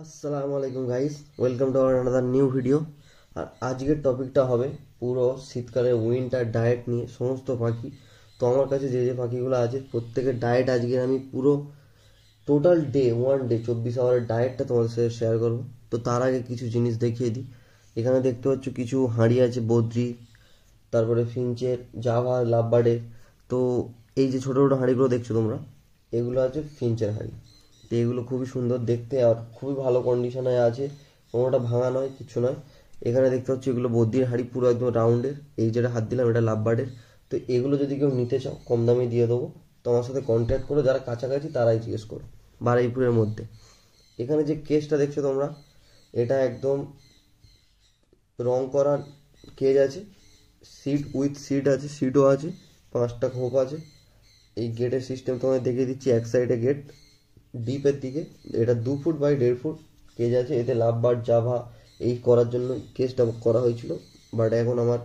আসসালামু আলাইকুম guys, welcome to our another new video. আর আজকের টপিকটা হবে পুরো শীতকালের উইন্টার ডায়েট নিয়ে সমস্ত পাখি। তো আমার কাছে যে যে পাখিগুলো আছে প্রত্যেকের ডায়েট আজকে আমি পুরো টোটাল ডে 24 আওয়ারের ডায়েটটা তোমাদের সাথে শেয়ার করবো। তো তার আগে কিছু জিনিস দেখিয়ে দিই। এখানে দেখতে পাচ্ছ কিছু হাঁড়ি আছে বদ্রি, তারপরে ফিঞ্চের, জাভা, লাভবার্ডের। তো এই যে ছোটো ছোটো হাঁড়িগুলো দেখছো তোমরা, এগুলো আছে ফিঞ্চের হাঁড়ি। তো এগুলো খুবই সুন্দর দেখতে আর খুবই ভালো কন্ডিশনে আছে, কোনোটা ভাঙা নয়, কিছু নয়। এখানে দেখতে পাচ্ছ এগুলো বদ্রির হাঁড়ি, পুরো একদম রাউন্ডের। এই যেটা হাত দিলাম এটা লাভবার্ডের। তো এগুলো যদি কেউ নিতে চাও কম দামে দিয়ে দেবো। তোমার সাথে কন্ট্যাক্ট করো, যারা কাছাকাছি তারাই জিজ্ঞেস করো, বারুইপুরের মধ্যে। এখানে যে কেসটা দেখছো তোমরা, এটা একদম রং করা কেজ আছে, সিট উইথ সিট আছে, সিটও আছে, 5টা খোপ আছে। এই গেটের সিস্টেম তোমায় দেখিয়ে দিচ্ছি। এক সাইডে গেট ডিপের দিকে, এটা 2 ফুট বাই 1.5 ফুট কেজ আছে। এতে লাভবার্ড, জাভা এই করার জন্য কেজটা করা হয়েছিল, বাট এখন আমার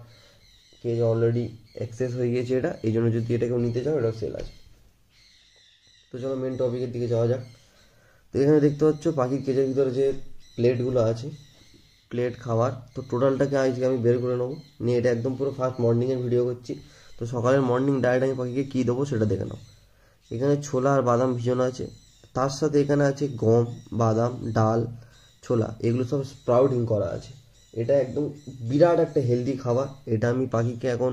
কেজ অলরেডি অ্যাক্সেস হয়ে গিয়েছে এটা, এই জন্য যদি এটা কেউ নিতে চাও এটা সেল আছে। তো চলো মেন টপিকের দিকে যাওয়া যাক। তো এখানে দেখতে পাচ্ছ পাখির কেজের ভিতরে যে প্লেটগুলো আছে, প্লেট খাবার, তো টোটালটাকে আজকে আমি বের করে নেবো নিয়ে। এটা একদম পুরো ফার্স্ট মর্নিংয়ের ভিডিও করছি। তো সকালের মর্নিং ডায়েট আমি পাখিকে কী দেবো সেটা দেখে নাও। এখানে ছোলা আর বাদাম ভিজানো আছে, তার সাথে এখানে আছে গম, বাদাম, ডাল, ছোলা, এগুলো সব স্প্রাউটিং করা আছে। এটা একদম বিরাট একটা হেলদি খাবার। এটা আমি পাখিকে এখন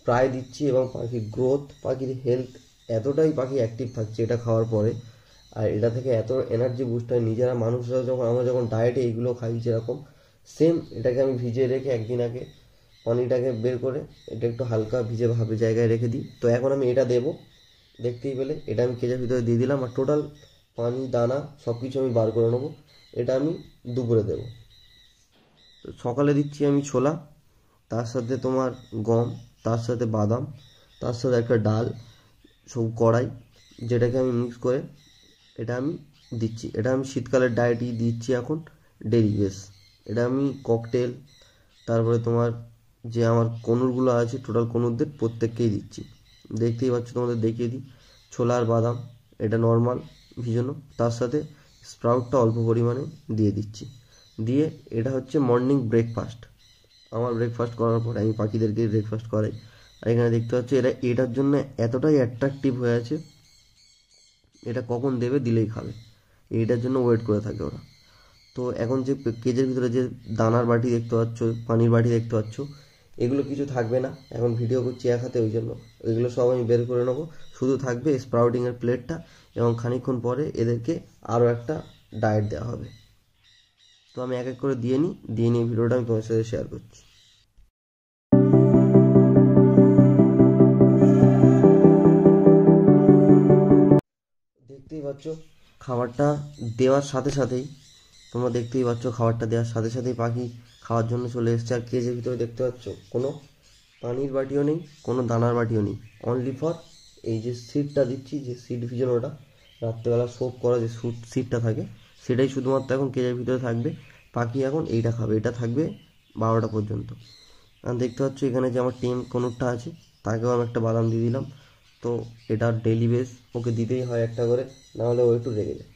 প্রায় দিচ্ছি এবং পাখির গ্রোথ, পাখির হেলথ, এতটাই পাখি অ্যাক্টিভ থাকছে এটা খাওয়ার পরে। আর এটা থেকে এত এনার্জি বুস্ট হয়। নিজেরা মানুষরা যখন, আমরা যখন ডায়েটে এইগুলো খাই যেরকম, সেম এটাকে আমি ভিজিয়ে রেখে একদিন আগে পানিটাকে বের করে এটা একটু হালকা ভিজে ভাবে জায়গায় রেখে দিই। তো এখন আমি এটা দেবো, দেখতেই পেলে এটা আমি কেজের ভিতরে দিয়ে দিলাম। আর টোটাল পানি, দানা সব কিছু আমি বার করে নেবো। এটা আমি দুপুরে দেবো। তো সকালে দিচ্ছি আমি ছোলা, তার সাথে তোমার গম, তার সাথে বাদাম, তার সাথে একটা ডাল, সব কড়াই, যেটাকে আমি মিক্স করে এটা আমি দিচ্ছি। এটা আমি শীতকালের ডায়েটই দিচ্ছি এখন, ডেইলি বেস। এটা আমি ককটেল, তারপরে তোমার যে আমার কনুরগুলো আছে টোটাল কনুরদের প্রত্যেককেই দিচ্ছি। দেখতেই পাচ্ছ, তোমাদের দেখিয়ে দিই। ছোলা আর বাদাম এটা নর্মাল ভিজানো, তার সাথে স্প্রাউটটা অল্প পরিমাণে দিয়ে দিচ্ছি। দিয়ে এটা হচ্ছে মর্নিং ব্রেকফাস্ট। আমার ব্রেকফাস্ট করার পরে আমি পাখিদেরকে ব্রেকফাস্ট করাই। আর এখানে দেখতে পাচ্ছি এরা এটার জন্য এতটাই অ্যাট্রাকটিভ হয়ে আছে, এটা কখন দেবে দিলেই খাবে, এইটার জন্য ওয়েট করে থাকে ওরা। তো এখন যে কেজের ভিতরে যে দানার বাটি দেখতে পাচ্ছ, পানির বাটি দেখতে পাচ্ছ, এগুলো কিছু থাকবে না। এখন ভিডিও করছি এক হাতে, ওই জন্য এগুলো সব আমি বের করে নেবো। শুধু থাকবে স্প্রাউটিংয়ের প্লেটটা, এবং খানিকক্ষণ পরে এদেরকে আরও একটা ডায়েট দেওয়া হবে। তো আমি এক এক করে দিয়ে নিয়ে ভিডিওটা আমি তোমার সাথে শেয়ার করছি। দেখতেই পাচ্ছ খাবারটা দেওয়ার সাথে সাথেই, তোমরা দেখতেই পাচ্ছ খাবারটা দেওয়ার সাথে সাথেই পাখি খাওয়ার জন্য চলে এসছে। আর কেজের ভিতরে দেখতে পাচ্ছ কোনো পানির বাটিও নেই, কোনো দানার বাটিও নেই। অনলি ফর এই যে সিডটা দিচ্ছি, যে সিড ভিজানোটা রাত্রেবেলা সোপ করা যে সিডটা থাকে, সেটাই শুধুমাত্র এখন কেজের ভিতরে থাকবে। পাখি এখন এইটা খাবে, এটা থাকবে 12টা পর্যন্ত। আর দেখতে পাচ্ছ এখানে যে আমার টেম কনুরটা আছে, তাকেও আমি একটা বাদাম দিয়ে দিলাম। তো এটা ডেইলি বেস ওকে দিতেই হয় একটা করে, নাহলে ও একটু রেগে যায়।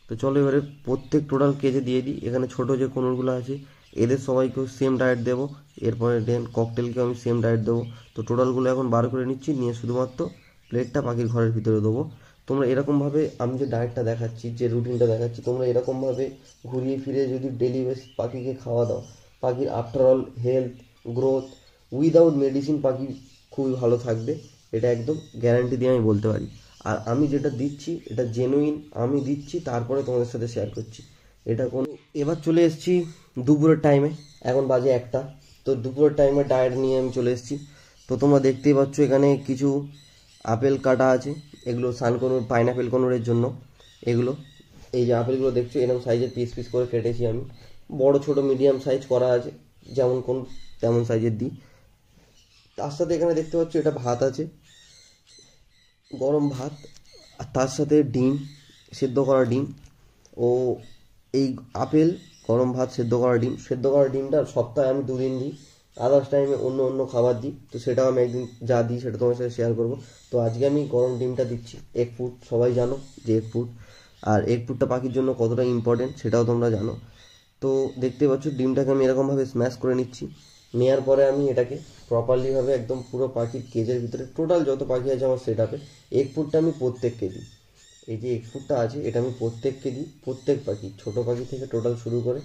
তো চলো এবারে প্রত্যেক টোটাল কেজে দিয়ে দিই। এখানে ছোট যে কোনুরগুলো আছে এদের সবাইকেও সেম ডায়েট দেবো। এরপরে দেন ককটেলকেও আমি সেম ডায়েট দেবো। তো টোটালগুলো এখন বার করে নিচ্ছি, নিয়ে শুধুমাত্র প্লেটটা পাখির ঘরের ভিতরে দেবো। তোমরা এরকমভাবে, আমি যে ডায়েটটা দেখাচ্ছি, যে রুটিনটা দেখাচ্ছি, তোমরা এরকমভাবে ঘুরিয়ে ফিরে যদি ডেলি বেস পাখিকে খাওয়া দাও, পাখির after all health, growth without medicine পাখি খুবই ভালো থাকবে। এটা একদম গ্যারান্টি দিয়ে আমি বলতে পারি। আর আমি যেটা দিচ্ছি এটা জেনুইন, আমি দিচ্ছি তারপরে তোমাদের সাথে শেয়ার করছি। এটা কোনো, এবার চলে এসেছি দুপুরের টাইমে, এখন বাজে 1টা। তো দুপুরের টাইমে ডায়েট নিয়ে আমি চলে এসেছি। তো তোমরা দেখতেই পাচ্ছ এখানে কিছু আপেল কাটা আছে, এগুলো সানকনুর, পাইনাপেল কনুরের জন্য এগুলো। এই যে আপেলগুলো দেখছো এরকম সাইজের পিস পিস করে কেটেছি আমি, বড় ছোট মিডিয়াম সাইজ করা আছে, যেমন কোন তেমন সাইজের দিই। তার সাথে এখানে দেখতে পাচ্ছ এটা ভাত আছে, গরম ভাত, আর তার সাথে ডিম, সেদ্ধ করা ডিম। ও এই আপেল, গরম ভাত, সেদ্ধ করা ডিম। সেদ্ধ করা ডিমটা সপ্তাহে আমি 2 দিন দিই, আদার্স টাইমে অন্য অন্য খাবার দিই। তো সেটাও আমি একদিন যা দিই সেটা তোমার সাথে শেয়ার করবো। তো আজকে আমি গরম ডিমটা দিচ্ছি, এগ ফুড, সবাই জানো যে এগ ফুড। আর এগ ফুডটা পাখির জন্য কতটা ইম্পর্টেন্ট সেটাও তোমরা জানো। তো দেখতে পাচ্ছ ডিমটাকে আমি এরকমভাবে স্ম্যাশ করে নিচ্ছি। নেওয়ার পরে আমি এটাকে প্রপারলিভাবে একদম পুরো পাখির কেজের ভিতরে টোটাল যত পাখি আছে আমার সেটআপে এগ ফুডটা আমি প্রত্যেককে দিই। এই যে এগ ফুডটা আছে এটা আমি প্রত্যেককে দিই, প্রত্যেক পাখি ছোটো পাখি থেকে টোটাল শুরু করে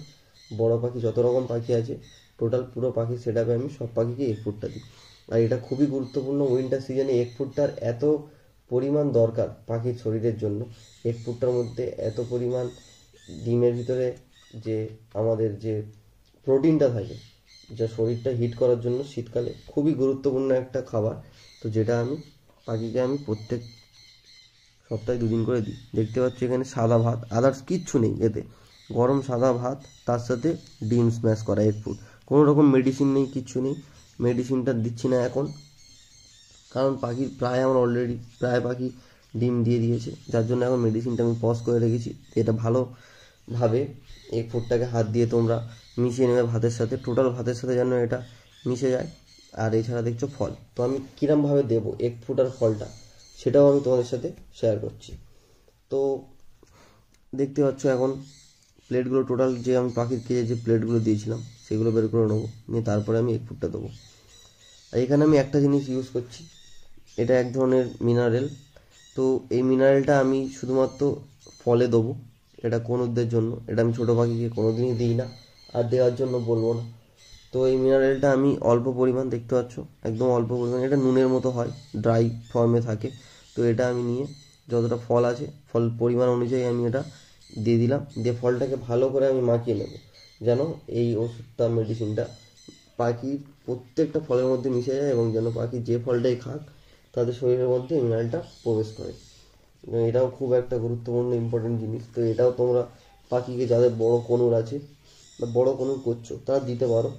বড় পাখি যত রকম পাখি আছে টোটাল পুরো পাখির সেটআপে আমি সব পাখিকে এগ ফুডটা দিই। আর এটা খুবই গুরুত্বপূর্ণ উইন্টার সিজনে এগ ফুডটার এত পরিমাণ দরকার পাখির শরীরের জন্য। এগ ফুডটার মধ্যে এত পরিমাণ ডিমের ভিতরে যে আমাদের যে প্রোটিনটা থাকে যা শরীরটা হিট করার জন্য শীতকালে খুবই গুরুত্বপূর্ণ একটা খাবার। তো যেটা আমি পাখিকে আমি প্রত্যেক সপ্তাহে 2 দিন করে দিই। দেখতে পাচ্ছ এখানে সাদা ভাত, আদার্স কিচ্ছু নেই এতে, গরম সাদা ভাত তার সাথে ডিম স্ম্যাশ করা এগ ফুড। কোনো রকম মেডিসিন নেই, কিচ্ছু নেই। মেডিসিনটা দিচ্ছি না এখন, কারণ পাখির প্রায় আমার অলরেডি প্রায় পাখি ডিম দিয়ে দিয়েছে, যার জন্য এখন মেডিসিনটা আমি পজ করে রেখেছি। এটা ভালোভাবে এগ ফুডটাকে হাত দিয়ে তোমরা মিশিয়ে নেবে ভাতের সাথে, টোটাল ভাতের সাথে যেন এটা মিশে যায়। আর এছাড়া দেখছো ফল, তো আমি কীরমভাবে দেবো এগ ফুড আর ফলটা সেটাও আমি তোমাদের সাথে শেয়ার করছি। তো দেখতে পাচ্ছ এখন প্লেটগুলো টোটাল যে আমি পাখির কেজে যে প্লেটগুলো দিয়েছিলাম সেগুলো বের করে নেবো, নিয়ে তারপরে আমি এগ ফুডটা দেবো। আর এখানে আমি একটা জিনিস ইউজ করছি, এটা এক ধরনের মিনারেল। তো এই মিনারেলটা আমি শুধুমাত্র ফলে দেবো, এটা কোনোদের জন্য, এটা আমি ছোটো পাখিকে কোনোদিনই দিই না আর দেওয়ার জন্য বলবো না। তো এই মিনারেলটা আমি অল্প পরিমাণ, দেখতে পাচ্ছ একদম অল্প পরিমাণ, এটা নুনের মতো হয়, ড্রাই ফর্মে থাকে। তো এটা আমি নিয়ে যতটা ফল আছে ফল পরিমাণ অনুযায়ী আমি এটা দিয়ে দিলাম, দিয়ে ফলটাকে ভালো করে আমি মাখিয়ে নেব যেন এই ওষুধটা মেডিসিনটা পাখির প্রত্যেকটা ফলের মধ্যে মিশে যায় এবং যেন পাখি যে ফলটাই খাক তাদের শরীরের মধ্যে মিনারেলটা প্রবেশ করে। এটাও খুব একটা গুরুত্বপূর্ণ ইম্পর্টেন্ট জিনিস। তো এটাও তোমরা পাখিকে যাদের বড় কনুর আছে বা বড় কনুর করছো তারা দিতে পারো।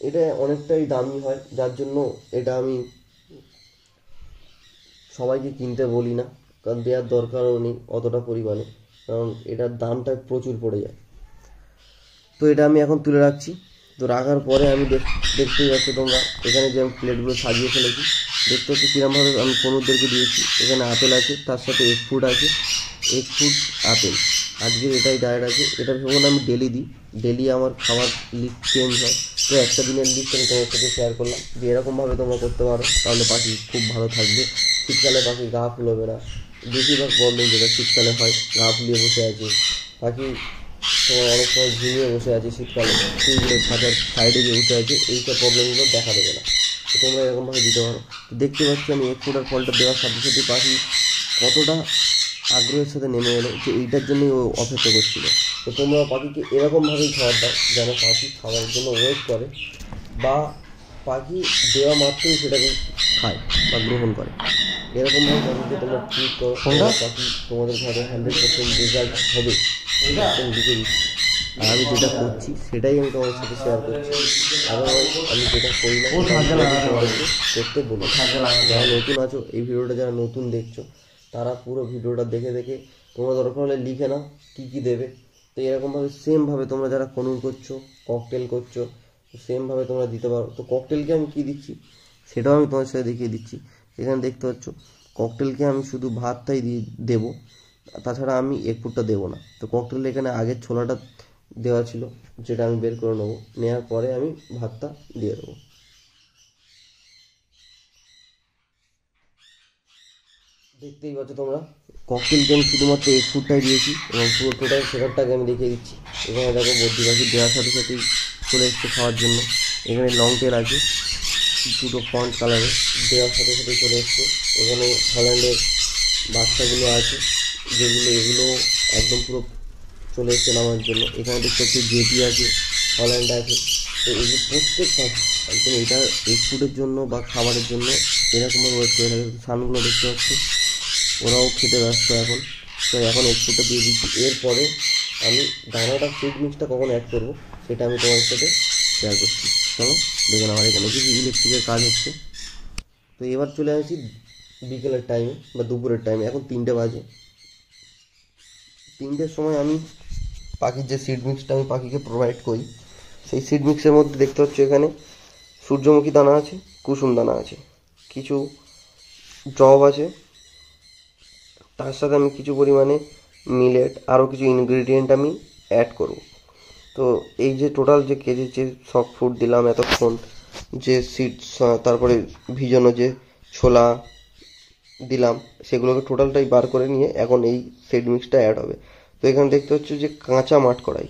এটা অনেকটাই দামি হয়, যার জন্য এটা আমি সবাইকে কিনতে বলি না, কারণ দেওয়ার দরকারও নেই অতটা পরিমাণে, কারণ এটার দামটা প্রচুর পড়ে যায়। তো এটা আমি এখন তুলে রাখছি। তো রাখার পরে আমি দেখতেই পাচ্ছ তোমরা এখানে যে আমি প্লেটগুলো সাজিয়ে ফেলেছি, দেখতে হচ্ছে কীরমভাবে আমি কনুরদেরকে দিয়েছি। এখানে আপেল আছে, তার সাথে এগ ফুড আছে, এগ ফুড আপেল আজকের এটাই ডায়েট আছে। এটা ভেবে আমি ডেলি দিই, ডেলি আমার খাবার লিস্ট চেঞ্জ হয়। তো একটা দিনের লিস্ট আমি তোমার সাথে শেয়ার করলাম যে এরকমভাবে তোমরা করতে পারো, তাহলে পাখি খুব ভালো থাকবে। শীতকালে পাখি গা ফুলবে না, বেশিরভাগ প্রবলেম যেটা শীতকালে হয়, গা ফুলিয়ে বসে আছে পাখি, তোমার অনেক সময় ঝিমিয়ে বসে আছে শীতকালে, চুলগুলো খাঁচার সাইডে যে বসে আছে, এইসব প্রবলেমগুলো দেখা দেবে না। তো তোমরা এরকমভাবে দিতে পারো। তো দেখতে পাচ্ছ আমি এগ ফুড আর ফলটা দেওয়ার সাথে সাথে পাখি কতটা আগ্রহের সাথে নেমে এলো, যে এইটার জন্যই ও অপেক্ষা করছিল। তো তোমরা পাখিকে এরকমভাবেই খাবার দাও যেন পাখি খাবারের জন্য ওয়েট করে বা পাখি দেওয়া মাত্রই সেটাকে খায় বা গ্রহণ করে। এরকমভাবে পাখিকে তোমরা ট্রিট করো, পাখি তোমাদের ঘরে 100% রেজাল্ট হবে, একদম লিখে দিচ্ছি। আর আমি যেটা করছি সেটাই আমি তোমাদের সাথে শেয়ার করছি, আদারওয়াইজ আমি যেটা করি না তোমাদেরকে করতে বলি। যারা নতুন আছো, এই ভিডিওটা যারা নতুন দেখছো তারা পুরো ভিডিওটা দেখে দেখে তোমরা দরকার হলে লিখে নাও কী কী দেবে। তো এরকমভাবে সেমভাবে তোমরা যারা কনুর করছো, ককটেল করছো, সেমভাবে তোমরা দিতে পারো। তো ককটেলকে আমি কী দিচ্ছি সেটাও আমি তোমাদের সাথে দেখিয়ে দিচ্ছি। এখানে দেখতে পাচ্ছ ককটেলকে আমি শুধু ভাতটাই দিয়ে দেবো, তাছাড়া আমি এগ ফুডটা দেবো না। তো ককটেল এখানে আগের ছোলাটা দেওয়া ছিল, যেটা আমি বের করে নেবো, নেওয়ার পরে আমি ভাতটা দিয়ে দেবো। দেখতেই পাচ্ছ তোমরা ককটেলকে আমি শুধুমাত্র এগ ফুডটাই দিয়েছি এবং পুরো টোটাল সেটআপটাকে আমি দেখিয়ে দিচ্ছি। এখানে দেখো বদ্রি পাখি দেওয়ার সাথে সাথেই চলে এসছে খাওয়ার জন্য। এখানে লং টেল আছে দুটো ফন্ট কালারের, দেওয়ার সাথে সাথেই চলে এসছে। এখানে হল্যান্ডের বাচ্চাগুলো আছে এগুলো একদম পুরো চলে এসছে নামার জন্য। এখানে দেখতে পাচ্ছি জেপি আছে, হল্যান্ড আছে। তো এগুলো প্রত্যেক পাখি একদম এটা এগ ফুডের জন্য বা খাবারের জন্য এরকমভাবে ওয়েট করে থাকে। সানগুলো দেখতে পাচ্ছি ওরাও খেতে ব্যস্ত এখন। তো এখন এগ ফুডটা দিয়ে দিচ্ছি, এরপরে আমি দানাটা ফিড মিক্সটা কখন অ্যাড করবো সেটা আমি তোমার সাথে শেয়ার করছি। চলো দেখুন আমার এখানে কিছু ইলেকট্রিকের কাজ হচ্ছে। তো এবার চলে আসি বিকেলের টাইমে বা দুপুরের টাইমে, এখন 3টে বাজে। 3টের সময় আমি পাখির যে সিড মিক্সটা আমি পাখিকে প্রোভাইড করি, সেই সিড মিক্সের মধ্যে দেখতে পাচ্ছ এখানে সূর্যমুখী দানা আছে, কুসুম দানা আছে, কিছু জব আছে, তার সাথে আমি কিছু পরিমাণে মিলেট, আরও কিছু ইনগ্রিডিয়েন্ট আমি অ্যাড করব। তো এই যে টোটাল যে কেজি যে সব ফুড দিলাম এতক্ষণ, যে সিডস তারপরে ভিজানো যে ছোলা দিলাম, সেগুলোকে টোটালটাই বার করে নিয়ে এখন এই সিড মিক্সটা অ্যাড হবে। তো এখানে দেখতে হচ্ছে যে কাঁচা মাঠ কড়াই,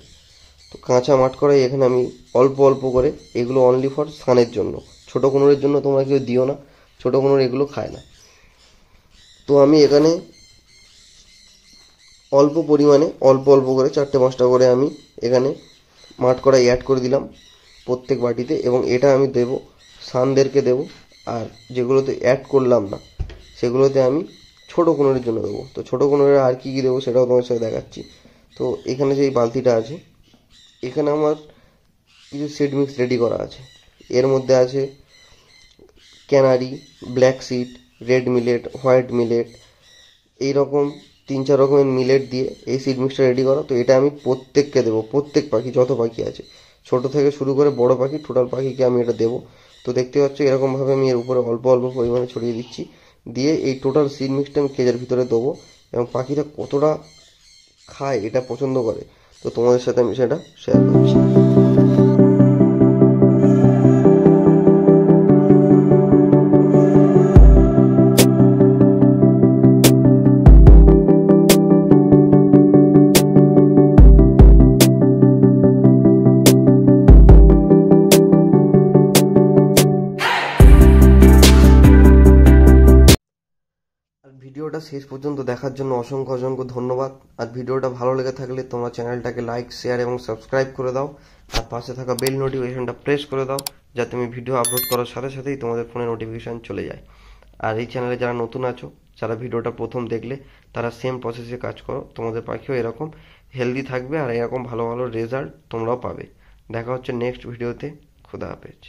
তো কাঁচা মাঠ কড়াই এখানে আমি অল্প অল্প করে, এগুলো অনলি ফর সানের জন্য, ছোটো কুনুরের জন্য তোমরা কেউ দিও না, ছোটো কুনুর এগুলো খায় না। তো আমি এখানে অল্প পরিমাণে অল্প অল্প করে 4-5টা করে আমি এখানে মাঠ কড়াই অ্যাড করে দিলাম প্রত্যেক বাটিতে, এবং এটা আমি দেব সানদেরকে দেব। আর যেগুলোতে অ্যাড করলাম না সেগুলোতে আমি ছোটো কুনুরের জন্য দেবো। তো ছোটো কুনুরের আর কী কী দেবো সেটাও তোমার সাথে দেখাচ্ছি। তো এখানে যে এই বালতিটা আছে, এখানে আমার কিছু সিড মিক্স রেডি করা আছে। এর মধ্যে আছে canary, black seed, red millet, white millet, এইরকম 3-4 রকমের মিলেট দিয়ে এই সিড মিক্সটা রেডি করা। তো এটা আমি প্রত্যেককে দেবো, প্রত্যেক পাখি, যত পাখি আছে ছোট থেকে শুরু করে বড় পাখি, টোটাল পাখিকে আমি এটা দেবো। তো দেখতে পাচ্ছ এরকমভাবে আমি এর উপরে অল্প অল্প পরিমাণে ছড়িয়ে দিচ্ছি, দিয়ে এই টোটাল সিড মিক্সটা আমি কেজের ভিতরে দেবো। এবং পাখিটা কতটা খায়, এটা পছন্দ করে, তো তোমাদের সাথে আমি সেটা শেয়ার করছি। আর ভিডিওটা শেষ পর্যন্ত দেখার জন্য অসংখ্য অসংখ্য ধন্যবাদ। আর ভিডিওটা ভালো লেগে থাকলে তোমরা চ্যানেলটাকে লাইক, শেয়ার এবং সাবস্ক্রাইব করে দাও। আর পাশে থাকা বেল নোটিফিকেশনটা প্রেস করে দাও, যাতে আমি ভিডিও আপলোড করার সাথে সাথেই তোমাদের ফোনে নোটিফিকেশান চলে যায়। আর এই চ্যানেলে যারা নতুন আছো, যারা ভিডিওটা প্রথম দেখলে, তারা সেম প্রসেসে কাজ করো, তোমাদের পাখিও এরকম হেলদি থাকবে আর এরকম ভালো ভালো রেজাল্ট তোমরাও পাবে। দেখা হচ্ছে নেক্সট ভিডিওতে। খুদা হাফেজ।